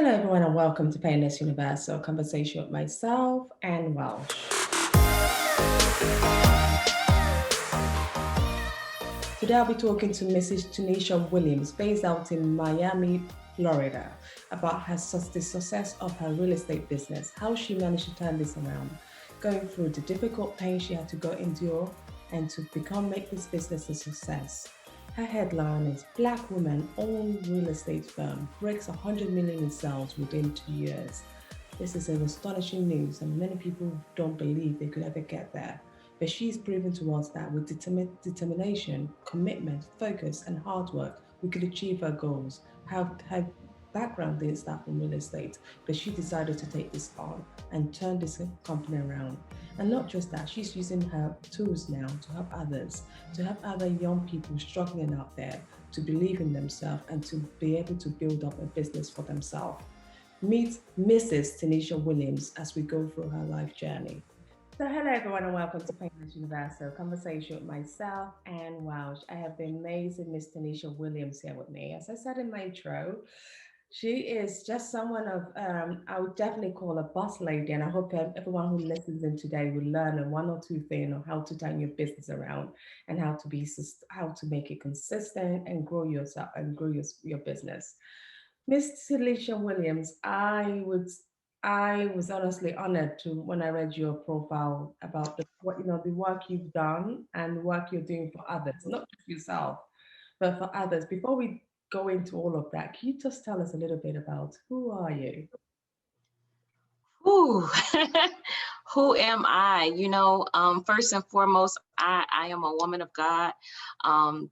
Hello, everyone, and welcome to Painless Universal Conversation with myself and Welsh. Today, I'll be talking to Mrs. Tenisha Williams, based out in Miami, Florida, about the success of her real estate business, how she managed to turn this around, going through the difficult pain she had to go endure, and to make this business a success. Her headline is Black Woman Owned Real Estate Firm Breaks 100 million in sales within 2 years. This is an astonishing news, and many people don't believe they could ever get there. But she's proven to us that with determination, commitment, focus, and hard work, we could achieve our goals. Her background didn't start from real estate, but she decided to take this on and turn this company around. And not just that, she's using her tools now to help other young people struggling out there to believe in themselves and to be able to build up a business for themselves. Meet Mrs. Tenisha Williams as we go through her life journey. So, hello everyone, and welcome to Painless Universal Conversation with myself and Welsh. I have the amazing Miss Tenisha Williams here with me. As I said in my intro, she is just someone of, I would definitely call a boss lady, and I hope everyone who listens in today will learn a one or two things on how to turn your business around and how to make it consistent and grow yourself and grow your business. Miss Tenisha Williams, I was honestly honored to when I read your profile about the work you've done and the work you're doing for others, not just yourself, but for others. Before we go into all of that, can you just tell us a little bit about who are you? Ooh, who am I? First and foremost, I am a woman of God.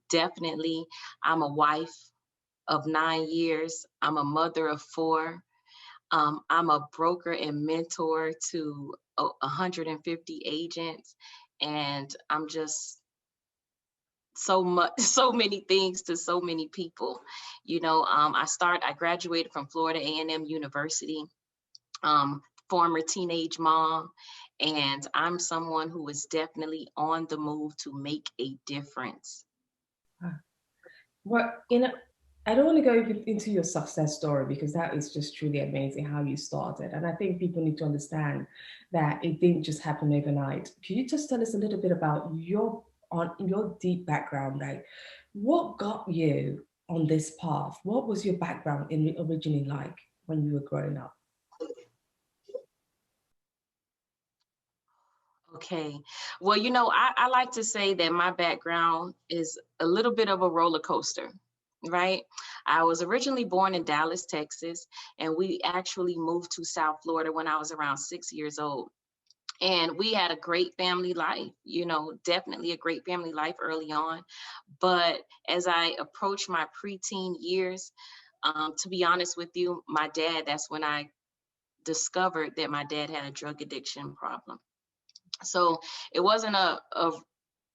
Definitely, I'm a wife of 9 years. I'm a mother of four. I'm a broker and mentor to 150 agents, and I'm just so much, so many things to so many people. I graduated from Florida A&M University. Um, Former teenage mom, and I'm someone who is definitely on the move to make a difference. Ah, What I don't want to go into your success story because that is just truly amazing how you started, and I think people need to understand that it didn't just happen overnight. Can you just tell us a little bit about your deep background, like what got you on this path? What was your background originally like when you were growing up? Okay. Well, I like to say that my background is a little bit of a roller coaster, right? I was originally born in Dallas, Texas, and we actually moved to South Florida when I was around 6 years old. And we had a great family life, definitely a great family life early on. But as I approached my preteen years, to be honest with you, that's when I discovered that my dad had a drug addiction problem. So it wasn't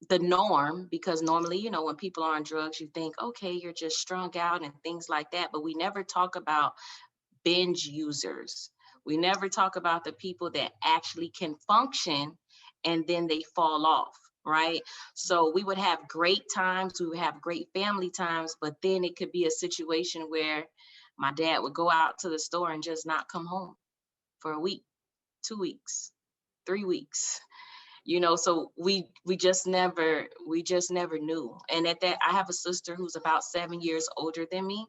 the norm, because normally, when people are on drugs, you think, okay, you're just strung out and things like that. But we never talk about binge users. We never talk about the people that actually can function and then they fall off, right? So we would have great times, we would have great family times, but then it could be a situation where my dad would go out to the store and just not come home for a week, 2 weeks, 3 weeks. So we just never knew. And at that, I have a sister who's about 7 years older than me,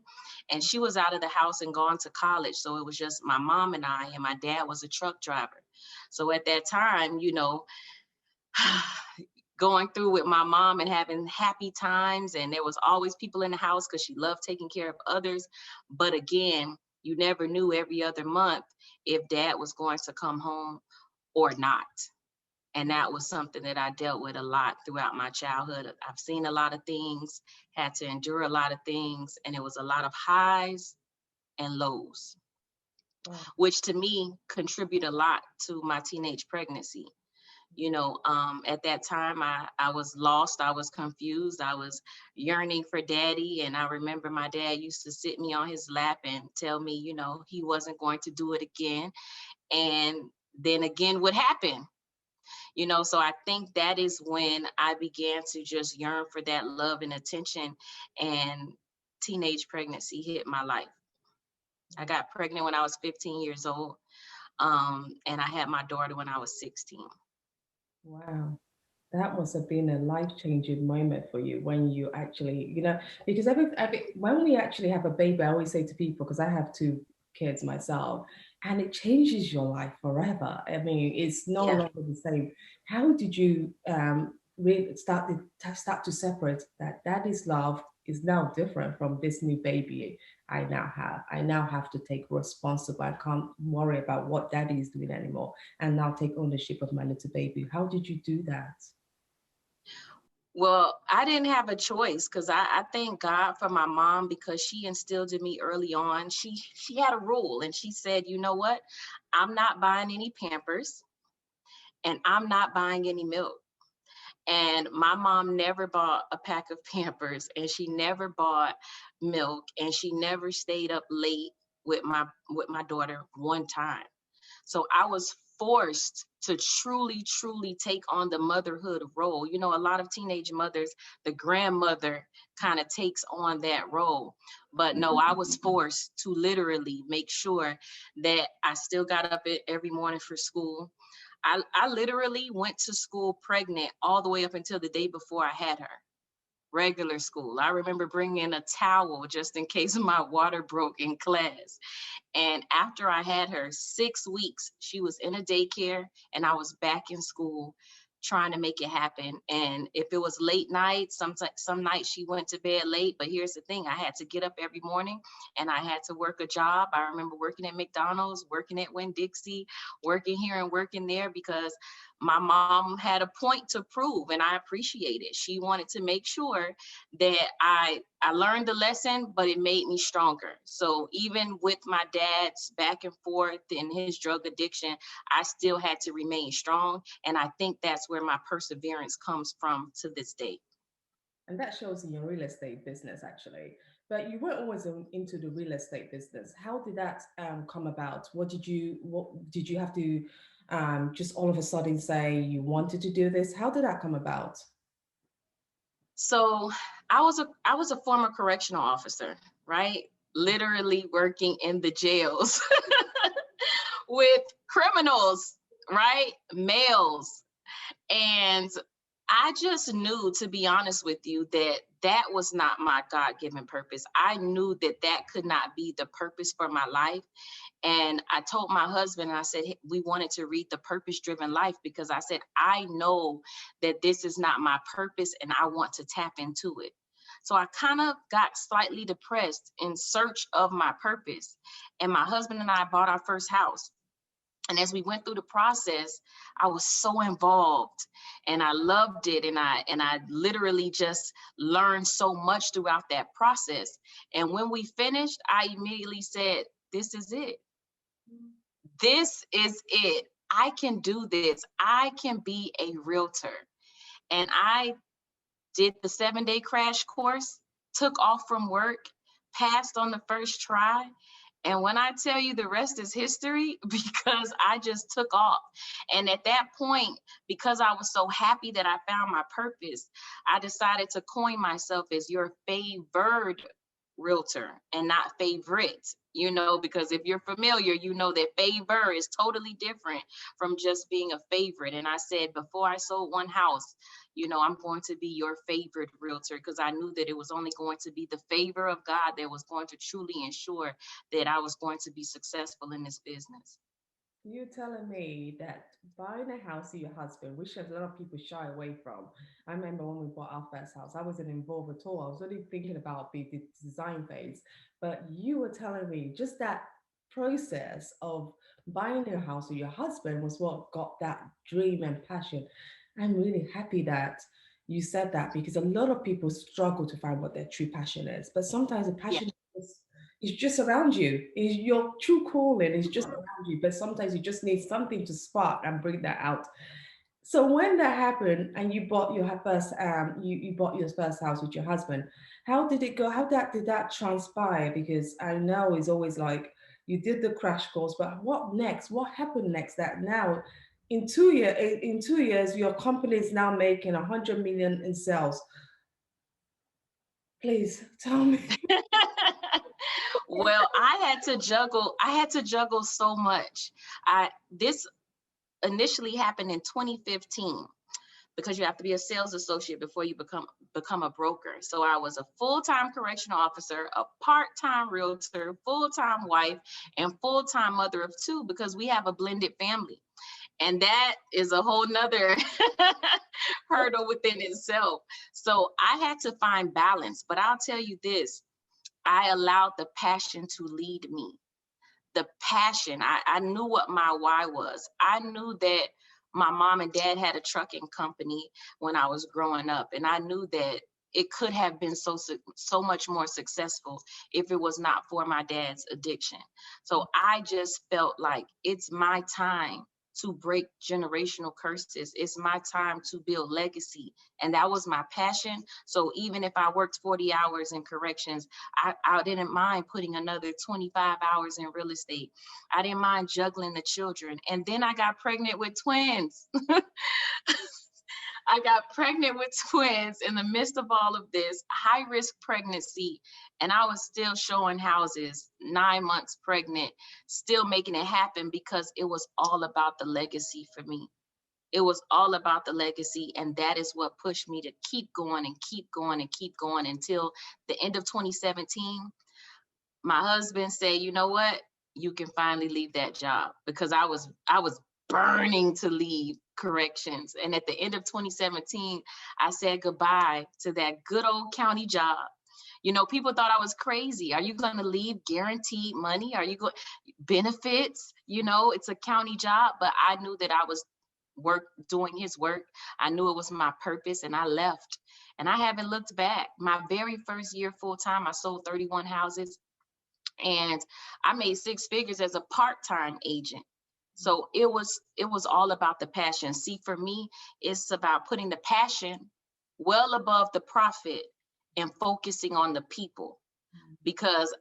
and she was out of the house and gone to college. So it was just my mom and I, and my dad was a truck driver. So at that time, going through with my mom and having happy times, and there was always people in the house because she loved taking care of others. But again, you never knew every other month if dad was going to come home or not. And that was something that I dealt with a lot throughout my childhood. I've seen a lot of things, had to endure a lot of things, and it was a lot of highs and lows, Wow. which to me contribute a lot to my teenage pregnancy. At that time, I was lost, I was confused, I was yearning for daddy. And I remember my dad used to sit me on his lap and tell me, he wasn't going to do it again. And then again would happen. So I think that is when I began to just yearn for that love and attention, and teenage pregnancy hit my life. I got pregnant when I was 15 years old, and I had my daughter when I was 16. Wow. That must have been a life-changing moment for you when you actually, because when we actually have a baby, I always say to people, because I have two kids myself, and it changes your life forever. I mean, it's no Yeah. longer the same. How did you really start to separate that daddy's love is now different from this new baby I now have? I now have to take responsible. I can't worry about what daddy is doing anymore, and now take ownership of my little baby. How did you do that? Well, I didn't have a choice because I thank God for my mom because she instilled in me early on. She had a rule and she said, you know what? I'm not buying any Pampers and I'm not buying any milk. And my mom never bought a pack of Pampers and she never bought milk and she never stayed up late with my daughter one time. So I was forced to truly, truly take on the motherhood role. You know, a lot of teenage mothers, the grandmother kind of takes on that role. But no, I was forced to literally make sure that I still got up every morning for school. I literally went to school pregnant all the way up until the day before I had her. Regular school. I remember bringing a towel just in case my water broke in class. And after I had her 6 weeks, she was in a daycare and I was back in school trying to make it happen. And if it was late night, some nights she went to bed late. But here's the thing, I had to get up every morning and I had to work a job. I remember working at McDonald's, working at Winn-Dixie, working here and working there because my mom had a point to prove and I appreciate it. She wanted to make sure that I learned the lesson, but it made me stronger. So even with my dad's back and forth and his drug addiction, I still had to remain strong. And I think that's where my perseverance comes from to this day. And that shows in your real estate business, actually. But you weren't always into the real estate business. How did that come about? What did you have to just all of a sudden say you wanted to do this? How did that come about? So I was a former correctional officer, right? Literally working in the jails with criminals, right? Males. And I just knew, to be honest with you, that that was not my God given purpose. I knew that that could not be the purpose for my life. And I told my husband, and I said, "Hey, we wanted to read The Purpose Driven Life because I said, I know that this is not my purpose and I want to tap into it. So I kind of got slightly depressed in search of my purpose. And my husband and I bought our first house. And as we went through the process, I was so involved and I loved it. And I literally just learned so much throughout that process. And when we finished, I immediately said, this is it. This is it. I can do this. I can be a realtor. And I did the 7-day crash course, took off from work, passed on the first try. And when I tell you the rest is history, because I just took off. And at that point, because I was so happy that I found my purpose, I decided to coin myself as your favored realtor and not favorite, because if you're familiar, you know that favor is totally different from just being a favorite. And I said, before I sold one house, I'm going to be your favorite realtor because I knew that it was only going to be the favor of God that was going to truly ensure that I was going to be successful in this business. You're telling me that buying a house with your husband, which a lot of people shy away from. I remember when we bought our first house, I wasn't involved at all. I was only thinking about the design phase. But you were telling me just that process of buying a house with your husband was what got that dream and passion. I'm really happy that you said that because a lot of people struggle to find what their true passion is. But sometimes the Yeah. passion is just around you. Is your true calling is just around you. But sometimes you just need something to spark and bring that out. So when that happened and you bought your first you bought your first house with your husband, how did it go? How that did that transpire? Because I know it's always like you did the crash course, but what next? What happened next? That now in 2 years your company is now making 100 million in sales. Please tell me. Well, I had to juggle so much. This initially happened in 2015 because you have to be a sales associate before you become a broker. So I was a full-time correctional officer, a part-time realtor, full-time wife, and full-time mother of two because we have a blended family. And that is a whole nother hurdle within itself. So I had to find balance. But I'll tell you this, I allowed the passion to lead me. The passion, I knew what my why was. I knew that my mom and dad had a trucking company when I was growing up. And I knew that it could have been so much more successful if it was not for my dad's addiction. So I just felt like it's my time to break generational curses. It's my time to build legacy. And that was my passion. So even if I worked 40 hours in corrections, I didn't mind putting another 25 hours in real estate. I didn't mind juggling the children. And then I got pregnant with twins. I got pregnant with twins in the midst of all of this high risk pregnancy. And I was still showing houses, 9 months pregnant, still making it happen because it was all about the legacy for me. It was all about the legacy. And that is what pushed me to keep going and keep going and keep going until the end of 2017. My husband said, you know what? You can finally leave that job because I was burning to leave corrections. And at the end of 2017, I said goodbye to that good old county job. You know, people thought I was crazy. Are you going to leave guaranteed money? Are you going benefits? You know, it's a county job, but I knew that I was doing his work. I knew it was my purpose and I left. And I haven't looked back. My very first year full time, I sold 31 houses. And I made six figures as a part-time agent. So it was all about the passion. See, for me, it's about putting the passion well above the profit and focusing on the people. Because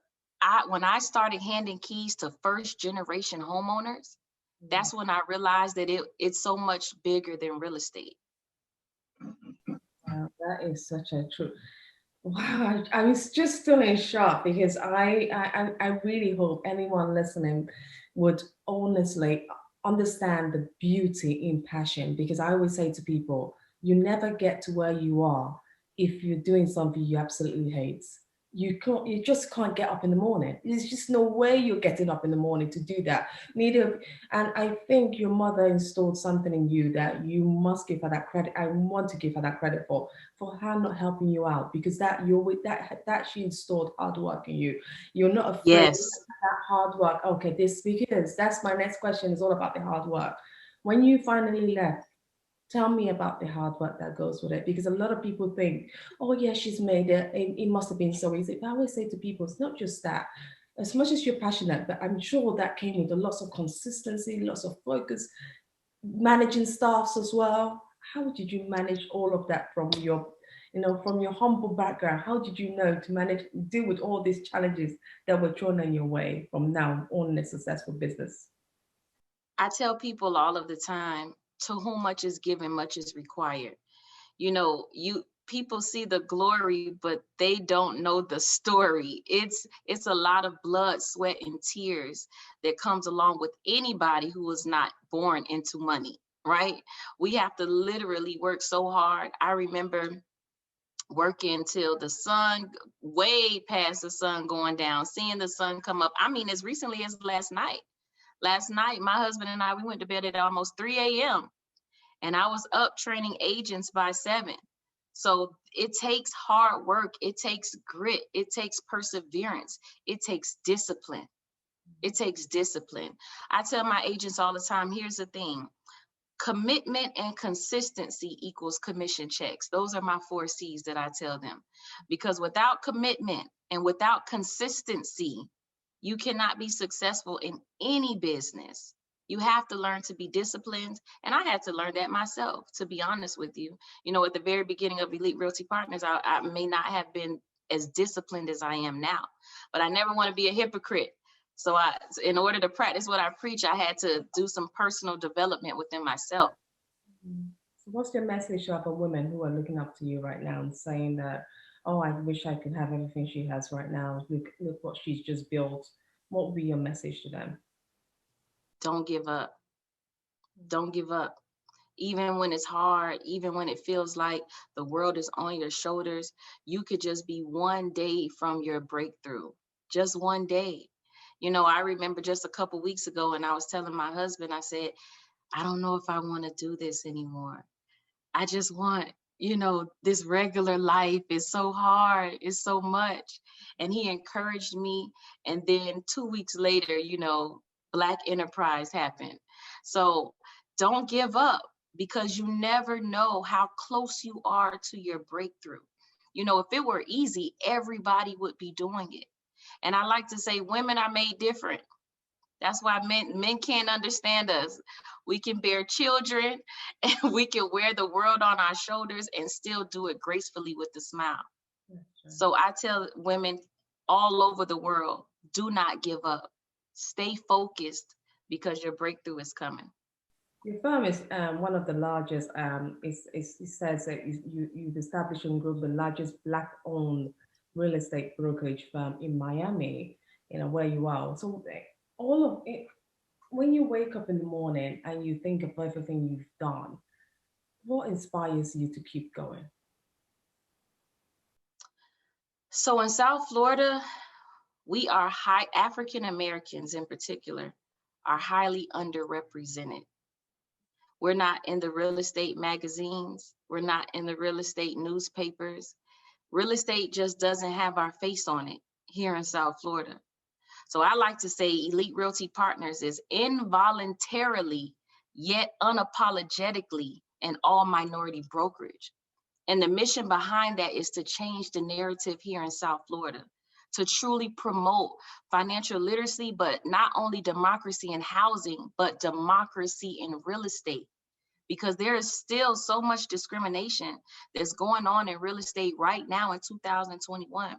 when I started handing keys to first generation homeowners, that's when I realized that it's so much bigger than real estate. Wow, that is such a true. Wow, I was just still in shock because I really hope anyone listening would honestly understand the beauty in passion, because I always say to people, you never get to where you are if you're doing something you absolutely hate. You just can't get up in the morning. There's just no way you're getting up in the morning to do that. Neither, and I think your mother installed something in you that you must give her that credit. I want to give her that credit for her not helping you out, because that you're with that she installed hard work in you. You're not afraid of Yes. that hard work. Okay, this, because that's my next question, is all about the hard work. When you finally left, tell me about the hard work that goes with it, because a lot of people think, oh yeah, she's made it, it must have been so easy. But I always say to people, it's not just that. As much as you're passionate, but I'm sure that came with a lots of consistency, lots of focus, managing staffs as well. How did you manage all of that from your, from your humble background? How did you know to manage, deal with all these challenges that were thrown in your way from now on in a successful business? I tell people all of the time, to whom much is given, much is required. You know, you people see the glory, but they don't know the story. It's a lot of blood, sweat, and tears that comes along with anybody who was not born into money, right? We have to literally work so hard. I remember working till the sun, way past the sun going down, seeing the sun come up. I mean, as recently as last night. Last night, my husband and I, we went to bed at almost 3 a.m. and I was up training agents by 7. So it takes hard work. It takes grit. It takes perseverance. It takes discipline. It takes discipline. I tell my agents all the time, here's the thing. Commitment and consistency equals commission checks. Those are my 4 C's that I tell them. Because without commitment and without consistency, you cannot be successful in any business. You have to learn to be disciplined. And I had to learn that myself, to be honest with you. You know, at the very beginning of Elite Realty Partners, I may not have been as disciplined as I am now, but I never want to be a hypocrite. So in order to practice what I preach, I had to do some personal development within myself. So what's your message to other women who are looking up to you right now and saying that, oh, I wish I could have everything she has right now. Look what she's just built. What would be your message to them? Don't give up. Don't give up. Even when it's hard, even when it feels like the world is on your shoulders, you could just be one day from your breakthrough. Just one day. I remember just a couple weeks ago, and I was telling my husband, I said, I don't know if I want to do this anymore. I just want, this regular life is so hard, it's so much. And he encouraged me. And then 2 weeks later, Black Enterprise happened. So don't give up, because you never know how close you are to your breakthrough. If it were easy, everybody would be doing it. And I like to say women are made different. That's why men can't understand us. We can bear children and we can wear the world on our shoulders and still do it gracefully with a smile. So I tell women all over the world, do not give up. Stay focused, because your breakthrough is coming. Your firm is one of the largest. It says that you've established and grown the largest Black-owned real estate brokerage firm in Miami. Where you are. So all of it. When you wake up in the morning and you think of everything you've done, what inspires you to keep going? So in South Florida, we are African Americans in particular are highly underrepresented. We're not in the real estate magazines. We're not in the real estate newspapers. Real estate just doesn't have our face on it here in South Florida. So I like to say Elite Realty Partners is involuntarily yet unapologetically an all minority brokerage. And the mission behind that is to change the narrative here in South Florida, to truly promote financial literacy, but not only democracy in housing, but democracy in real estate. Because there is still so much discrimination that's going on in real estate right now in 2021.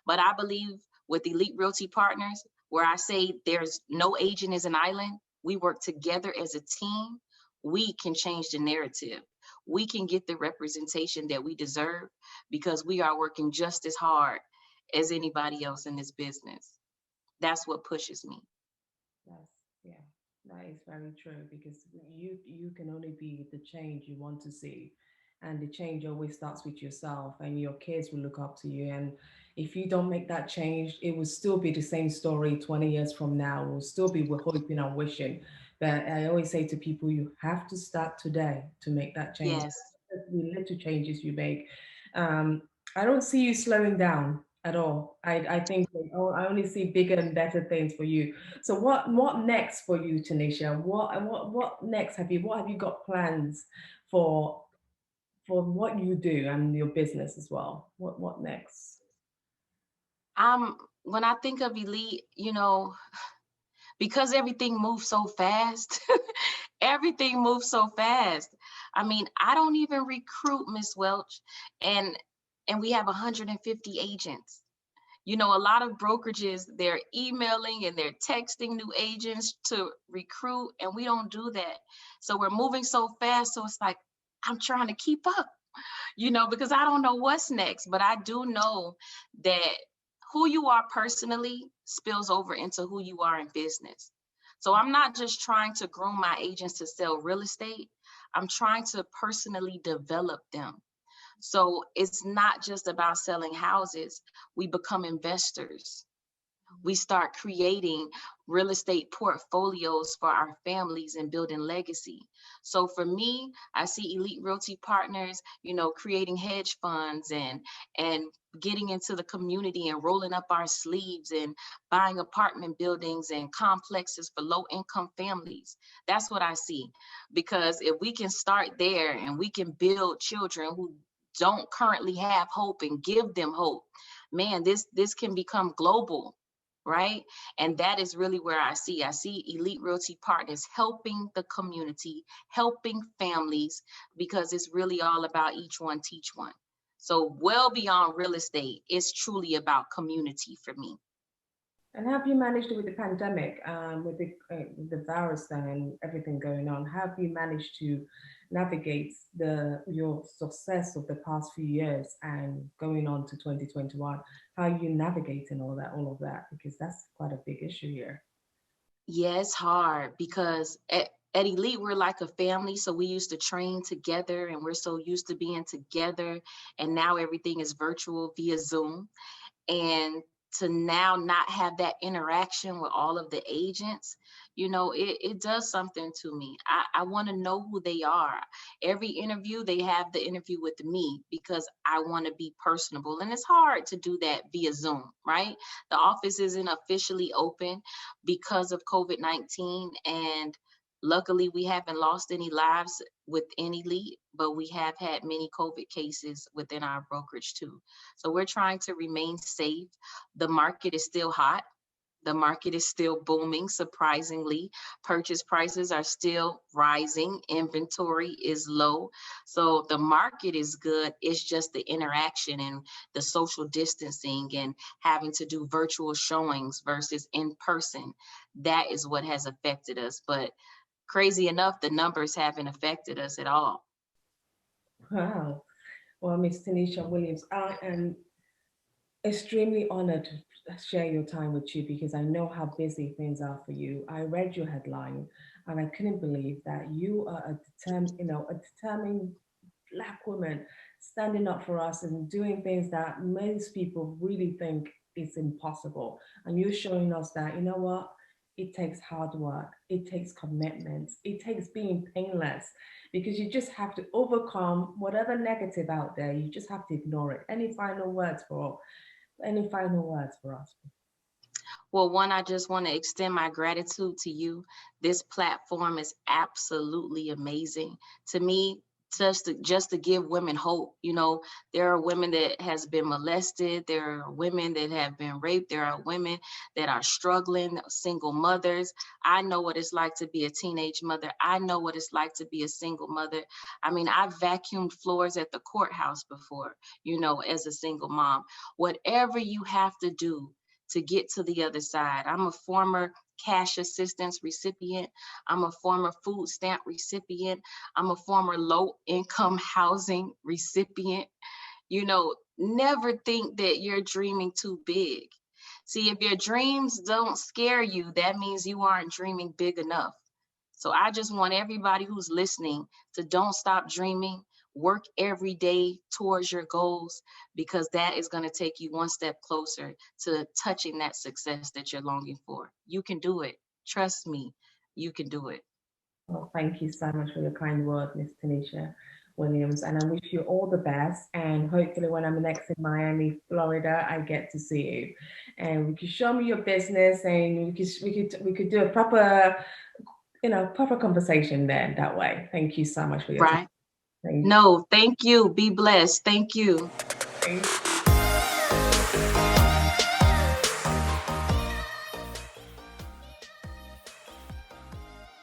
But I believe with Elite Realty Partners, where I say there's no agent is an island, we work together as a team, we can change the narrative. We can get the representation that we deserve, because we are working just as hard as anybody else in this business. That's what pushes me. That's yeah, that is very true because you can only be the change you want to see, and the change always starts with yourself, and your kids will look up to you. And if you don't make that change, it will still be the same story 20 years from now. We'll still be hoping and wishing. But I always say to people, you have to start today to make that change. Yes. The little changes you make. Um, I don't see you slowing down at all. I think I only see bigger and better things for you. So what next for you, Tanisha? What next what have you got plans for what you do and your business as well? What next? When I think of Elite, because everything moves so fast, everything moves so fast. I mean, I don't even recruit, Miss Welch, and we have 150 agents. A lot of brokerages, they're emailing and they're texting new agents to recruit, and we don't do that. So we're moving so fast. So it's like, I'm trying to keep up, because I don't know what's next, but I do know that who you are personally spills over into who you are in business. So I'm not just trying to groom my agents to sell real estate. I'm trying to personally develop them. So it's not just about selling houses. We become investors. We start creating real estate portfolios for our families and building legacy. So for me, I see Elite Realty Partners, creating hedge funds and getting into the community and rolling up our sleeves and buying apartment buildings and complexes for low income families. That's what I see. Because if we can start there and we can build children who don't currently have hope and give them hope, man, this can become global, right? And that is really where I see Elite Realty Partners helping the community, helping families, because it's really all about each one teach one. So well beyond real estate, it's truly about community for me. And have you managed with the pandemic, with the virus and everything going on? Have you managed to navigate your success of the past few years and going on to 2021, how are you navigating all of that? Because that's quite a big issue here. Yeah, it's hard because at Elite, we're like a family. So we used to train together and we're so used to being together. And now everything is virtual via Zoom. And to now not have that interaction with all of the agents, it does something to me. I want to know who they are. Every interview, they have the interview with me because I want to be personable. And it's hard to do that via Zoom, right? The office isn't officially open because of COVID-19. And luckily, we haven't lost any lives within Elite, but we have had many COVID cases within our brokerage too. So we're trying to remain safe. The market is still hot. The market is still booming, surprisingly. Purchase prices are still rising. Inventory is low. So the market is good. It's just the interaction and the social distancing and having to do virtual showings versus in person. That is what has affected us. But crazy enough, the numbers haven't affected us at all. Wow. Well, Miss Tenisha Williams, I am extremely honored to share your time with you because I know how busy things are for you. I read your headline and I couldn't believe that you are a determined Black woman standing up for us and doing things that most people really think is impossible. And you're showing us that, you know what? It takes hard work, it takes commitment, it takes being painless because you just have to overcome whatever negative out there. You just have to ignore it. Any final words for us? Well, one, I just want to extend my gratitude to you. This platform is absolutely amazing. To me, just to give women hope. There are women that has been molested. There are women that have been raped. There are women that are struggling, single mothers. I know what it's like to be a teenage mother. I know what it's like to be a single mother. I mean, I've vacuumed floors at the courthouse before, as a single mom. Whatever you have to do to get to the other side. I'm a former cash assistance recipient. I'm a former food stamp recipient. I'm a former low income housing recipient. Never think that you're dreaming too big. See, if your dreams don't scare you, that means you aren't dreaming big enough. So I just want everybody who's listening to don't stop dreaming, work every day towards your goals, because that is going to take you one step closer to touching that success that you're longing for. You can do it. Trust me, you can do it. Well, thank you so much for your kind word, Miss Tenisha Williams, and I wish you all the best. And hopefully, when I'm next in Miami, Florida, I get to see you, and we could show me your business, and we could do a proper conversation there that way. Thank you so much for your time. Right? No, thank you. Be blessed. Thank you. Thank you.